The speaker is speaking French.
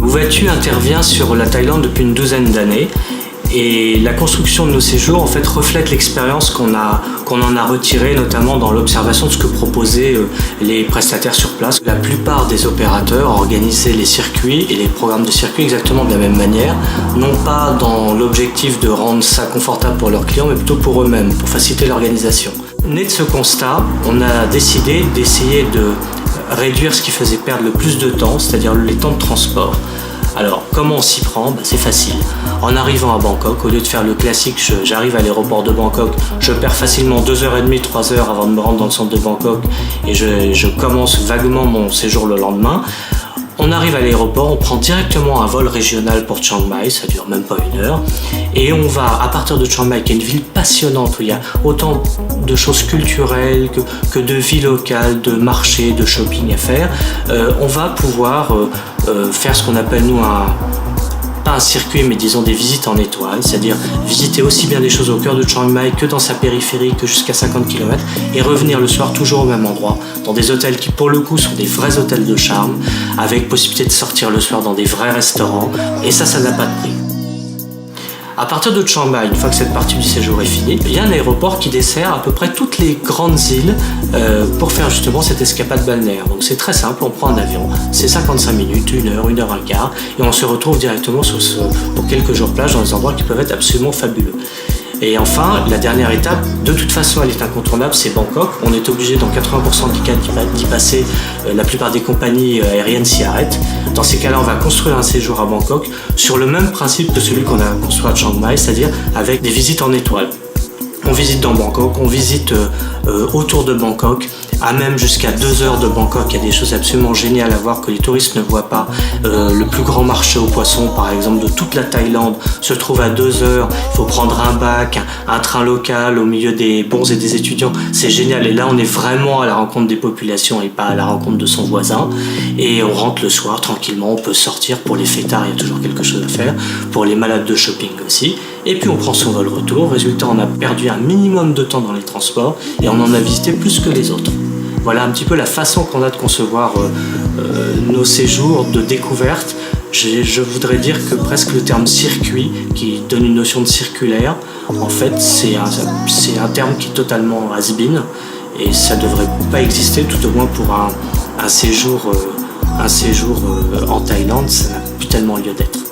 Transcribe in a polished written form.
Louvatu intervient sur la Thaïlande depuis une douzaine d'années et la construction de nos séjours en fait reflète l'expérience qu'on en a retirée, notamment dans l'observation de ce que proposaient les prestataires sur place. La plupart des opérateurs organisaient les circuits et les programmes de circuits exactement de la même manière, non pas dans l'objectif de rendre ça confortable pour leurs clients, mais plutôt pour eux-mêmes, pour faciliter l'organisation. Né de ce constat, on a décidé d'essayer de réduire ce qui faisait perdre le plus de temps, c'est-à-dire les temps de transport. Alors, comment on s'y prend ? C'est facile. En arrivant à Bangkok, au lieu de faire le classique, j'arrive à l'aéroport de Bangkok, je perds facilement 2h30, 3h avant de me rendre dans le centre de Bangkok et je commence vaguement mon séjour le lendemain. On arrive à l'aéroport, on prend directement un vol régional pour Chiang Mai, ça dure même pas 1 heure, et on va à partir de Chiang Mai, qui est une ville passionnante où il y a autant de choses culturelles que de vie locale, de marchés, de shopping à faire. On va pouvoir faire ce qu'on appelle nous pas un circuit, mais disons des visites en étoile, c'est-à-dire visiter aussi bien des choses au cœur de Chiang Mai que dans sa périphérie, que jusqu'à 50 km, et revenir le soir toujours au même endroit, dans des hôtels qui pour le coup sont des vrais hôtels de charme, avec possibilité de sortir le soir dans des vrais restaurants, et ça n'a pas de prix. À partir de Chiang Mai, une fois que cette partie du séjour est finie, il y a un aéroport qui dessert à peu près toutes les grandes îles pour faire justement cette escapade balnéaire. Donc c'est très simple, on prend un avion, c'est 55 minutes, 1 heure, 1 heure un quart, et on se retrouve directement pour quelques jours plage dans des endroits qui peuvent être absolument fabuleux. Et enfin, la dernière étape, de toute façon elle est incontournable, c'est Bangkok. On est obligé dans 80% des cas d'y passer, la plupart des compagnies aériennes s'y arrêtent. Dans ces cas-là, on va construire un séjour à Bangkok sur le même principe que celui qu'on a construit à Chiang Mai, c'est-à-dire avec des visites en étoile. On visite dans Bangkok, on visite autour de Bangkok, à même jusqu'à 2 heures de Bangkok. Il y a des choses absolument géniales à voir que les touristes ne voient pas. Le plus grand marché aux poissons, par exemple, de toute la Thaïlande se trouve à 2 heures. Il faut prendre un bac, un train local au milieu des bons et des étudiants. C'est génial. Et là, on est vraiment à la rencontre des populations et pas à la rencontre de son voisin. Et on rentre le soir tranquillement. On peut sortir pour les fêtards, il y a toujours quelque chose à faire. Pour les malades de shopping aussi. Et puis on prend son vol retour. Résultat, on a perdu un minimum de temps dans les transports et on en a visité plus que les autres. Voilà un petit peu la façon qu'on a de concevoir nos séjours de découverte. Je voudrais dire que presque le terme circuit, qui donne une notion de circulaire, en fait c'est un terme qui est totalement has-been et ça ne devrait pas exister, tout au moins pour un séjour en Thaïlande, ça n'a plus tellement lieu d'être.